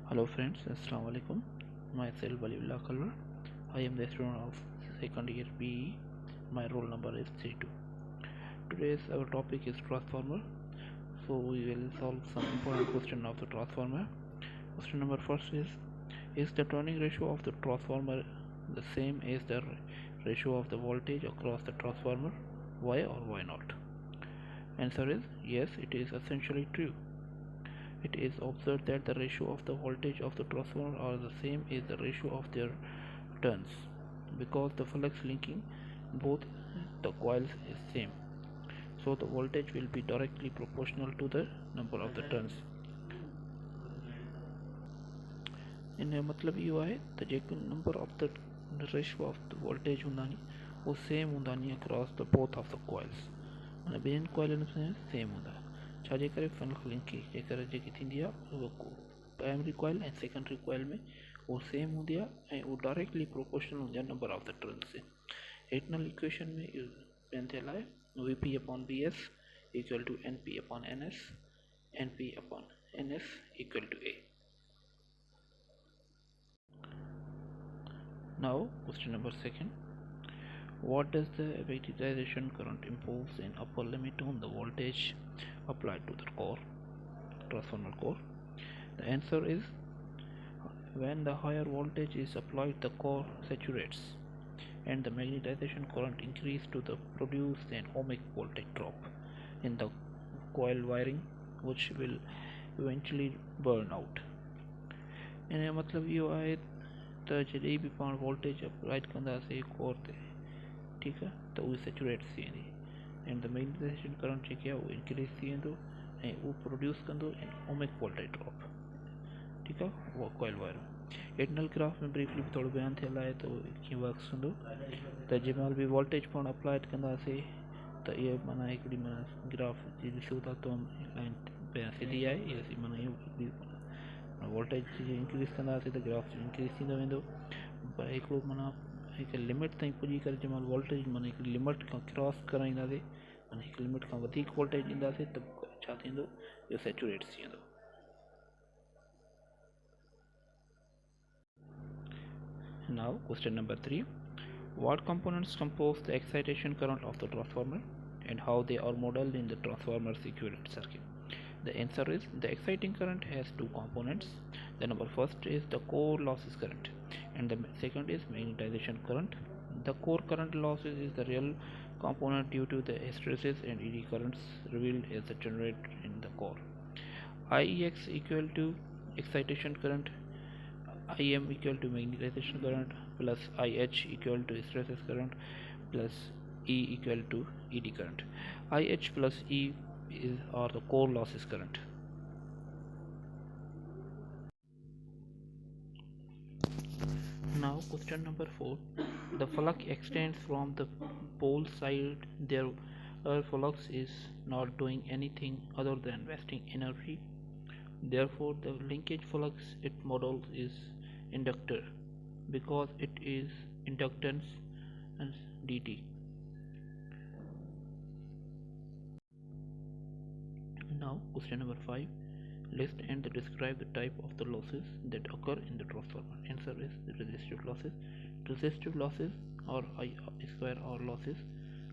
Hello friends, Assalamu alaikum. Myself Waliullah Kalwar. I am the student of second year BE. My roll number is 32. Today's our topic is transformer. So we will solve some important question of the transformer. Question number first is the turning ratio of the transformer the same as the ratio of the voltage across the transformer? Why or why not? Answer is yes, it is essentially true. It is observed that the ratio of the voltage of the transformer are the same as the ratio of their turns because the flux linking both the coils is same, so the voltage will be directly proportional to the number of the turns. इन जो मतलब इहो आहे त जेको number of the ratio of the voltage हूंदा नी उहो same हूंदा नी across the both of the coils, माना ॿियनि कॉइलनि में सेम हूंदा छाजे करे फ्लक्स लिंकेज जे करे जेकी थींदी आहे उहो प्राइमरी कॉइल ऐं सेकेंडरी कॉइल में उहो सेम हूंदी आहे ऐं उहो डायरेक्टली प्रोपोर्शनल हूंदी आहे नंबर ऑफ द टर्न्स से। हेठिनल इक्वेशन में इहो पेन थियल आहे Vp upon B S equal to N P upon N S equal to A. Now, question number second. What does the magnetization current impose in upper limit on the voltage applied to the core, transformer core? The answer is when the higher voltage is applied, the core saturates, and the magnetization current increases to the produce an ohmic voltage drop in the coil wiring, which will eventually burn out. इन जो मतलब इहो आहे त जॾहिं बि पाण voltage applied कंदासीं core ते, ठीकु आहे, त उहे सेचुरेट थी वेंदी एंड द मैग्नेटाइजेशन करंट जेके आहे उहो इंक्रीज़ थी वेंदो ऐं उहो प्रोड्यूस कंदो एन ओमिक वोल्टेज ड्रॉप, ठीकु आहे, उहा कॉइल वारो। हेठिनल ग्राफ में ब्रीफली थोरो बयानु थियल आहे त कीअं वर्क्स कंदो त जंहिं महिल बि वोल्टेज पाण अप्लाइड कंदासीं त इहा माना हिकिड़ी माना ग्राफ जी ॾिसो था त लाइन सिधी आहे, इहा माना इहो वोल्टेज इंक्रीज़ कंदासीं त ग्राफ इंक्रीज़ थींदो वेंदो, पर हिकिड़ो माना हिकु लिमिट ताईं पुॼी करे जंहिं महिल वोल्टेज माना हिकिड़ी लिमिट खां क्रॉस कराईंदासीं, माना हिकु लिमिट खां वधीक वोल्टेज ॾींदासीं त छा थींदो, इहो सेचुरेट थी वेंदो। Now question number 3. What components compose the excitation current of the transformer and how they are modeled in the transformer's equivalent circuit? The answer is the exciting current has two components. The number first is the core losses current and the second is magnetization current. The core current losses is the real component due to the hysteresis and eddy currents revealed as the generated in the core. IEX equal to excitation current, IM equal to magnetization current plus IH equal to hysteresis current plus E equal to eddy current. IH plus E are the core losses current. Now question number 4. The flux extends from the pole side. Their flux is not doing anything other than wasting energy. Therefore the linkage flux it models is inductor because it is inductance and dt. Now question number 5. List and describe the type of the losses that occur in the transformer. Answer is the resistive losses. Resistive losses or I square or losses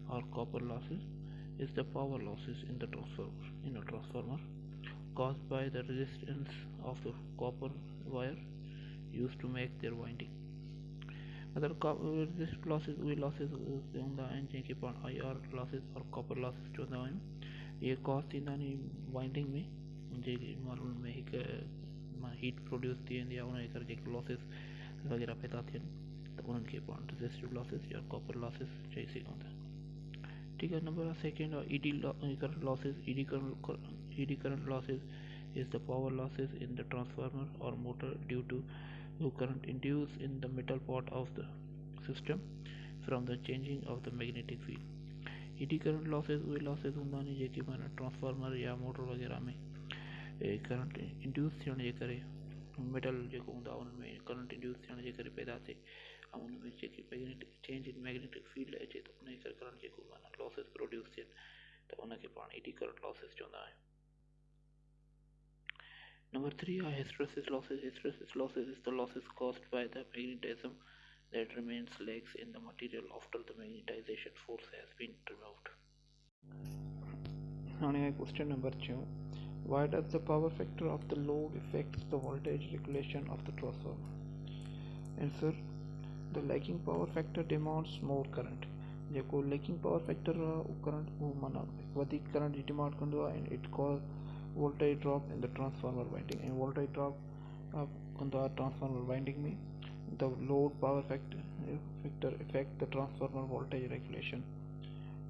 or copper losses is the power losses in the transformer caused by the resistance of the copper wire used to make their winding. Other resistive losses उहे losses हूंदा आहिनि जंहिंखे पाण IR losses और copper losses चवंदा आहियूं। इहे cause थींदा आहिनि वाइंडिंग में जेके माण्हुनि में हिकु हीट प्रोड्यूस थी वेंदी आहे, उनजे करे जेके लॉसिस वग़ैरह पैदा थियनि त उन्हनि खे पाण रेजिस्टिव लॉसिस या कॉपर लॉसिस चई सघूं था, ठीकु आहे। नंबर सेकेंड आहे eddy current losses. Eddy current losses is the power losses in the transformer or motor due to current induced in the metal part of the system from the changing of the magnetic field. Eddy current losses उहे losses हूंदा आहिनि जेके माना transformer या motor वग़ैरह में current induce थियण जे करे metal जेको हूंदो आहे उन में करंट इंड्यूस थियण जे करे पैदा थिए ऐं उन में जेकी magnetic change in magnetic field अचे त उन जे करे करंट जेको माना लॉसिस प्रोड्यूस थियनि त उनखे पाण ईडी करंट लॉसिस चवंदा आहियूं। Number 3 are hysteresis losses. Hysteresis losses is the losses caused by the magnetism that remains lags in the material after the magnetization force has been removed. Question number 2. Why does the power factor of the load affect the voltage regulation of the transformer? Answer. The lagging power factor demands more current. जेको lagging power factor current माना वधीक current जी demand कंदो आहे and it cause voltage drop in the transformer winding and voltage drop कंदो आहे transformer winding में. The load power factor affect the transformer voltage regulation.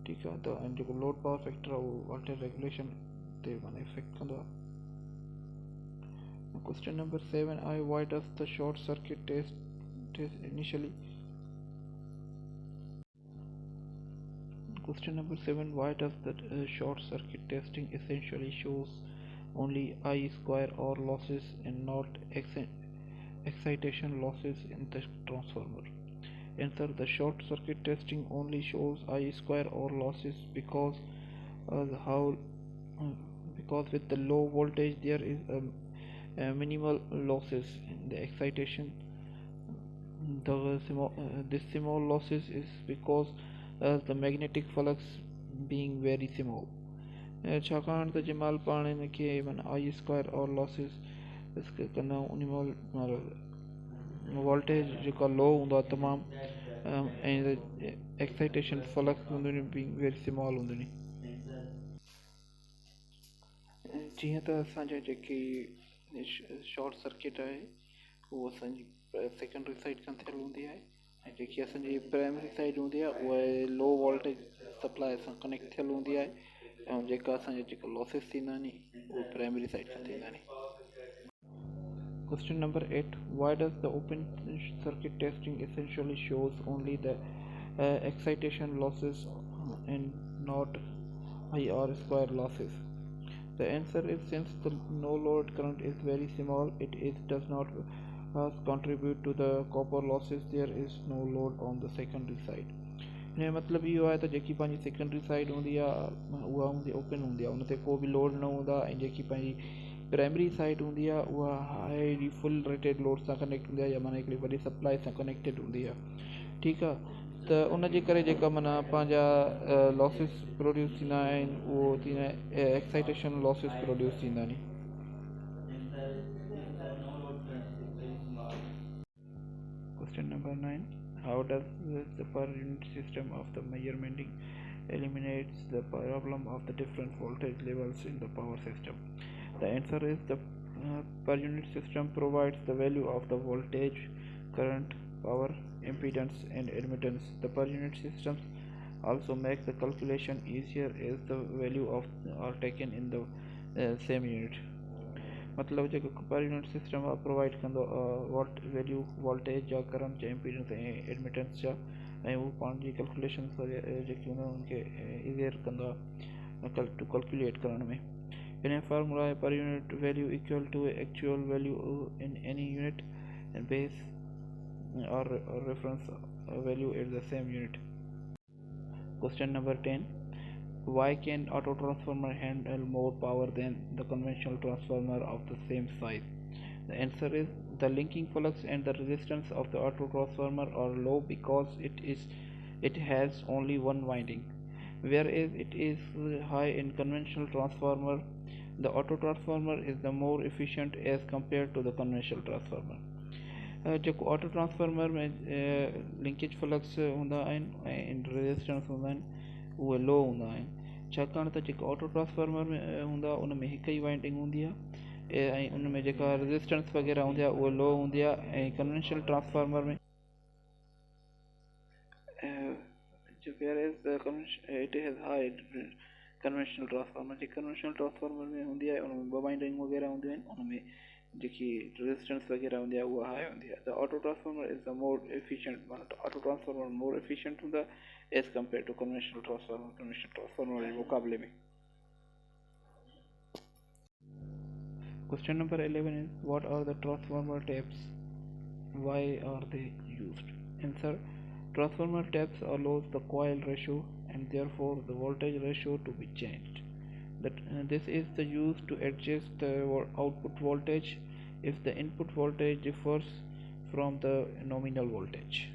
ठीक है तो जेको load power factor आहे voltage regulation ते माने affect कंदो आहे. Question number 7 I why does the short circuit test initially? Question number 7 why does the short circuit testing essentially shows only I square or losses and not excitation losses in the transformer? Answer. The short circuit testing only shows I square or losses because with the low voltage there is a minimal losses in the excitation. This small losses is because the magnetic flux being very small. छाकाणि त जंहिं पाण हिन खे आई square और losses कंदा उन voltage जेका लो हूंदो आहे तमामु ऐं एक्साइटेशन फ्लक्स हूंदियूं आहिनि बीइंग वेरी स्मॉल हूंदियूं आहिनि. जीअं त असांजा जेकी शॉर्ट सर्किट आहे उहो असांजी सेकेंडरी साइड खां थियल हूंदी आहे ऐं जेकी असांजी प्राइमरी साइड हूंदी आहे उहा लो वोल्टेज सप्लाई सां कनेक्ट थियल हूंदी आहे ऐं जेका असांजा जेका लॉसिस थींदा आहिनि उहे प्राइमरी साइड खां थींदा आहिनि. Question number 8 why does the open circuit testing essentially shows only the excitation losses and not IR square losses? The answer is since the no load current is very small it does not contribute to the copper losses there is no load on the secondary side. हिन जो मतिलबु इहो आहे त जेकी पंहिंजी secondary side हूंदी आहे उहा हूंदी ओपन हूंदी आहे उन ते को बि लोड न हूंदा ऐं जेकी पंहिंजी प्राइमरी साइड हूंदी आहे उहा हाई फुल रेटेड लोड सां कनेक्ट हूंदी आहे या माना हिकिड़ी वॾी सप्लाई सां कनेक्टेड हूंदी आहे. ठीकु आहे त उन जे करे जेका माना पंहिंजा लॉसिस प्रोड्यूस थींदा आहिनि उहो थींदा एक्साइटेशन लॉसिस प्रोड्यूस थींदा आहिनि. Question number 9 how does the per unit system of the measuring eliminates the problem of the different voltage levels in the power system? The answer is the per unit system provides the value of the voltage, current, power, impedance and admittance. The per unit systems also make the calculation easier as the value of are taken in the same unit. मतलब जेको per unit system आहे provide कंदो value voltage जा current जा impedance ऐं admittance जा ऐं उहो पाण जी कैलकुलेशन जेकी हूंदा आहिनि उनखे इज़ियर कंदो आहे टू कैलकुलेट करण में. इन फार्मूला आहे per unit value equal to actual value in any unit and base और reference value at the same unit. Question number 10 why can auto transformer handle more power than the conventional transformer of the same size? The answer is the linking flux and the resistance of the auto transformer are low because it has only one winding, whereas it is high in conventional transformer. The auto transformer is the more efficient as compared to the conventional transformer. जेको auto transformer में linkage flux हूंदा आहिनि ऐं resistance हूंदा आहिनि उहे लो हूंदा आहिनि छाकाणि त जेका ऑटो ट्रांसफार्मर में हूंदा उन में हिकु ई वाइंडिंग हूंदी आहे ऐं उन में जेका रेजिस्टेंस वग़ैरह हूंदी आहे उहा लो हूंदी आहे ऐं कन्वेंशनल ट्रांसफार्मर में it has high conventional transformer जी कन्वेंशनल ट्रांसफार्मर में हूंदी आहे उन में ॿ वाइंडिंग वग़ैरह हूंदियूं आहिनि उन में जेकी रेजिस्टेंस वग़ैरह हूंदी आहे उहा हाई हूंदी आहे. The auto transformer is the more efficient auto transformer more efficient हूंदा as compare to conventional transformer जे मुक़ाबले में. Question number 11 is what are the transformer taps? Why are they used? Answer. Transformer taps allows the coil ratio and therefore the voltage ratio to be changed. This is the use to adjust the output voltage if the input voltage differs from the nominal voltage.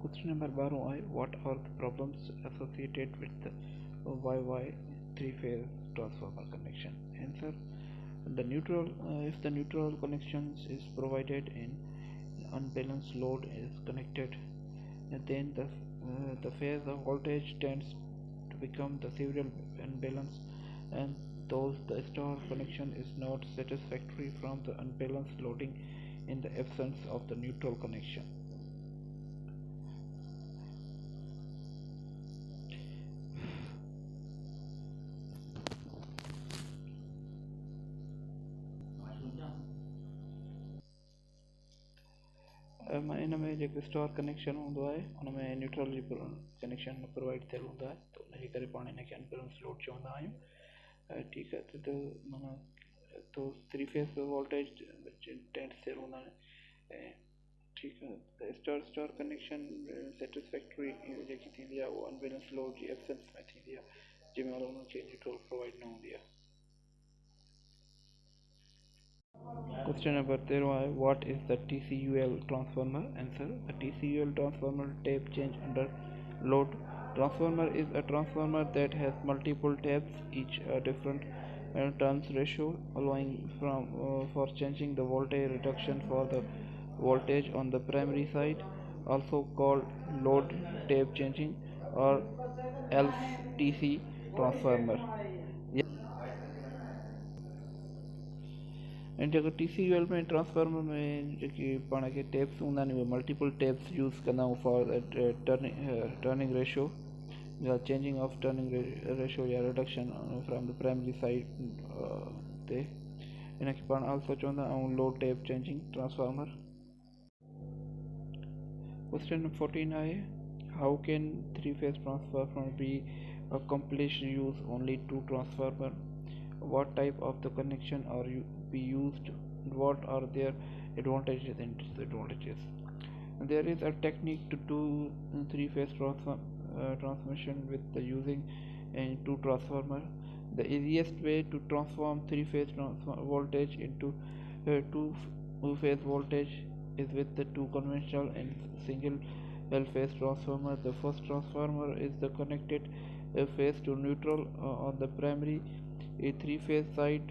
Question number 12 is what are the problems associated with the YY three-phase transformer connection? Answer: the neutral if the neutral connections is provided in unbalanced load is connected, then the phase of voltage tends to become the serial unbalance, and thus the star connection is not satisfactory from the unbalanced loading in the absence of the neutral connection. इन में जेको star connection हूंदो आहे उन में neutral G connection provide थियल हूंदो आहे, त उनजे करे पाण हिनखे अनबैलेंस लोड चवंदा आहियूं। ठीकु आहे, त माना तो थ्री फेस वोल्टेज टेंस थियल हूंदा आहिनि ऐं ठीकु आहे, त स्टार स्टार कनेक्शन सेटिस्फैक्टरी जेकी थींदी आहे उहा अनबैलेंस लोड जी एब्सेंस में थींदी आहे, जंहिंमहिल उनखे न्यूट्रल प्रोवाइड न हूंदी आहे। Question number 13 is what is the TCUL transformer? Answer: the TCUL transformer tape change under load. Transformer is a transformer that has multiple taps, each a different turns ratio, allowing for changing the voltage reduction for the voltage on the primary side, also called load tape changing or LTC transformer. And जेको TCUL में transformer में जेकी पाण खे tapes हूंदा आहिनि उहे multiple tapes use कंदा आहियूं फॉर टर्निंग रेशो या चेंजिंग ऑफ टर्निंग रेशो या reduction from the primary side ते इनखे पाण ऑल्सो चवंदा आहियूं low tap changing transformer. Question 14 आहे how can three phase transformer be accomplished use only two transformer? What type of the connection are be used? What are their advantages and disadvantages? There is a technique to do three-phase transmission with the using two transformer. The easiest way to transform three-phase voltage into two-phase voltage is with the two conventional and single phase transformer. The first transformer is the connected phase to neutral on the primary three-phase side,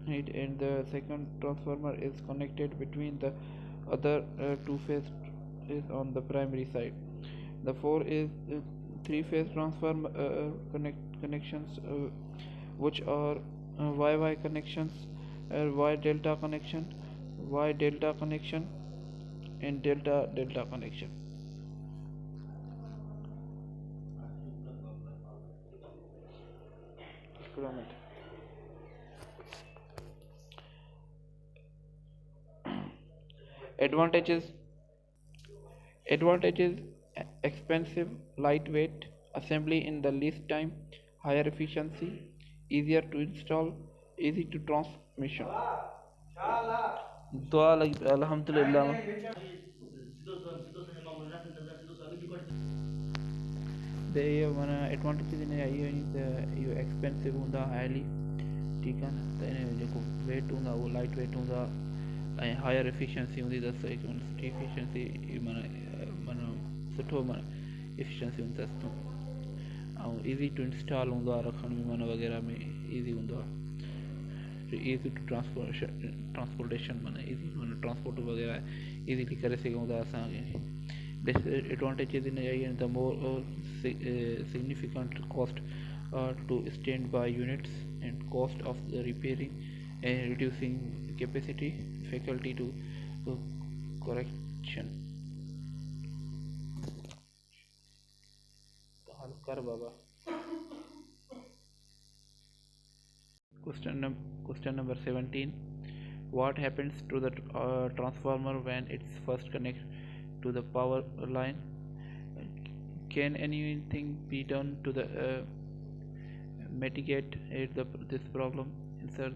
and the second transformer is connected between the other two phases on the primary side. The four is three-phase transformer connections which are YY connections, Y delta connection, Y delta connection, and delta delta connection. Advantages: expensive, lightweight assembly in the least time, higher efficiency, easier to install, easy to transmission. Alhamdulillah. माना advantage in इहो expensive हूंदा highly, ठीकु आहे न, त इन जो जेको wait हूंदा उहो लाइट वेट हूंदा ऐं हायर एफिशिएंसी हूंदी अथसि, सुठी एफिशिएंसी माना सुठो माना एफिशिएंसी हूंदी अथसि ऐं ईज़ी टू इंस्टॉल हूंदो आहे, रखण में माना वग़ैरह में ईज़ी हूंदो आहे, ईज़ी टू ट्रांसपोर्टेशन माना ईज़ी माना ट्रांसपोर्ट वग़ैरह ईज़ीली करे सघूं था असांखे। Disadvantages in the more significant cost to standby units and cost of the repairing and reducing capacity, faculty to correction. Question number 17. What happens to the transformer when it's first connected to the power line? Can anything be done to the mitigate this problem? Answer: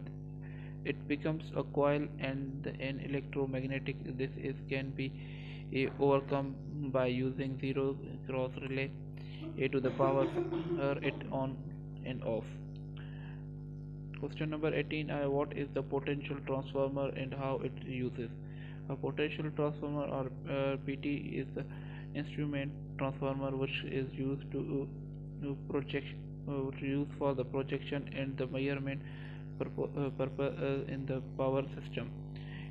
it becomes a coil and an electromagnetic. This can be overcome by using zero cross relay to the power it on and off. Question number 18. What is the potential transformer and how it uses? A potential transformer or PT is the instrument transformer which is used used for the projection and the measurement purpose in the power system.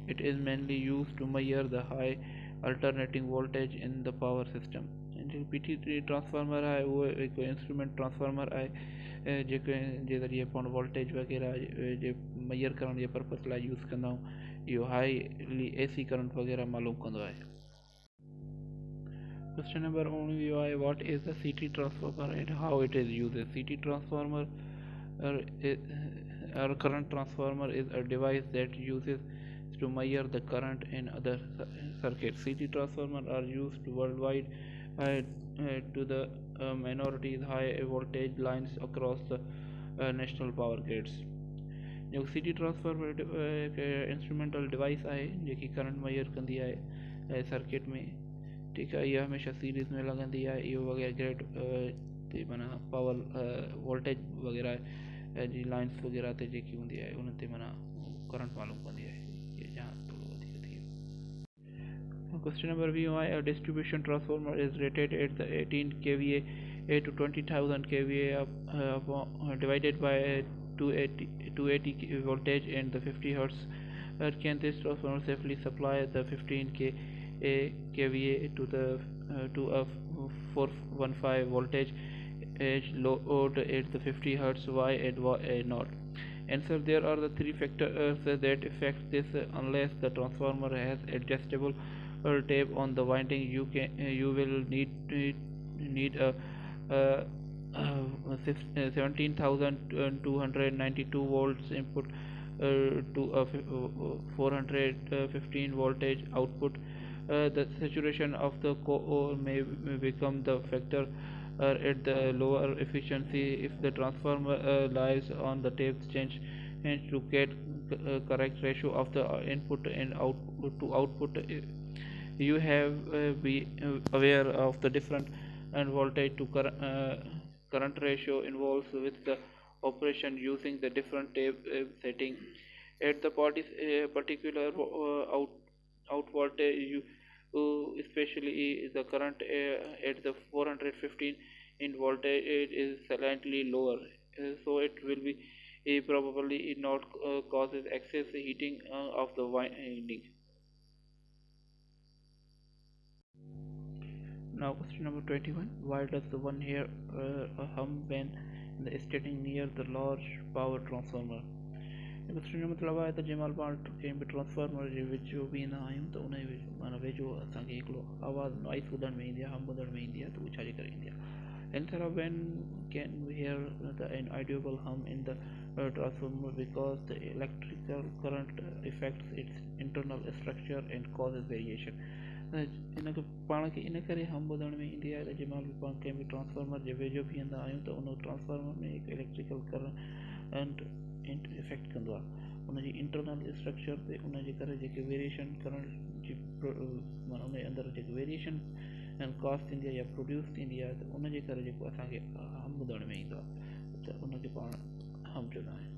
It is mainly used to measure the high alternating voltage in the power system. जो PT transformer है वो एक instrument transformer है जेके जे ज़रिए पाण voltage वग़ैरह जे major करण जे purpose लाइ use कंदा आहियूं इहो हाईली AC करंट वग़ैरह मालूम कंदो आहे. Question number 1 what is the CT transformer and how it is used? CT transformer or current transformer is a device that uses to measure the current in other circuits. CT transformers are used worldwide to the minorities high voltage lines across the national power grids. जो CT transformer instrumental device आहे जेकी current measure कंदी आहे circuit में. ठीकु आहे, इहा हमेशह सीरीज़ में लॻंदी आहे. इहो वग़ैरह ग्रेड ते माना पावर वोल्टेज वग़ैरह जी लाइन्स वग़ैरह ते जेकी हूंदी आहे उन ते माना करंट मालूम कंदी आहे. Question number B. A distribution transformer is rated at the 18 kVA to 20,000 kVA divided by 280 voltage and the 50 hertz. Can this transformer safely supply the 15 kVA to a 415 voltage load at the 50 hertz? Why and why not? Answer: there are the three factors that affect this. Unless the transformer has adjustable tape on the winding, you will need a 17,292 volts input to a 415 voltage output. The saturation of the core may become the factor at the lower efficiency. If the transformer lies on the tape change and to get correct ratio of the input and output to output, you have be aware of the different and voltage to current ratio involves with the operation using the different tape setting. At the particular out voltage, especially the current at the 415 in voltage is slightly lower, so it will be probably not causes excess heating of the winding. Now question number 21. Why does the one hear a hum when standing near the large power transformer? Question जो मतिलबु आहे त जंहिं महिल पाण कंहिं बि transformer जे वेझो बीहंदा आहियूं त उन जे माना वेझो असांखे हिकिड़ो आवाज़ नॉइस ॿुधण में ईंदी आहे, हम ॿुधण में ईंदी आहे. त उहा छाजे करे ईंदी आहे? Answer: when can we hear an audible hum in the transformer? Because the electrical current affects its internal structure and causes variation. इनखे पाण खे इन करे हम ॿुधण में ईंदी आहे त जंहिं महिल बि पाण कंहिं बि ट्रांसफार्मर जे वेझो बीहंदा आहियूं त उन ट्रांसफार्मर में हिकु इलेक्ट्रिकल करंट इफेक्ट कंदो आहे. उनजी इंटरनल स्ट्रक्चर ते उनजे करे जेके वेरिएशन करंट जी माना उनजे अंदरि जेके वेरिएशन एंड कॉस्ट थींदी आहे या प्रोड्यूस थींदी आहे त उनजे करे जेको असांखे हम ॿुधण में ईंदो आहे त उनखे पाण हम चवंदा आहियूं.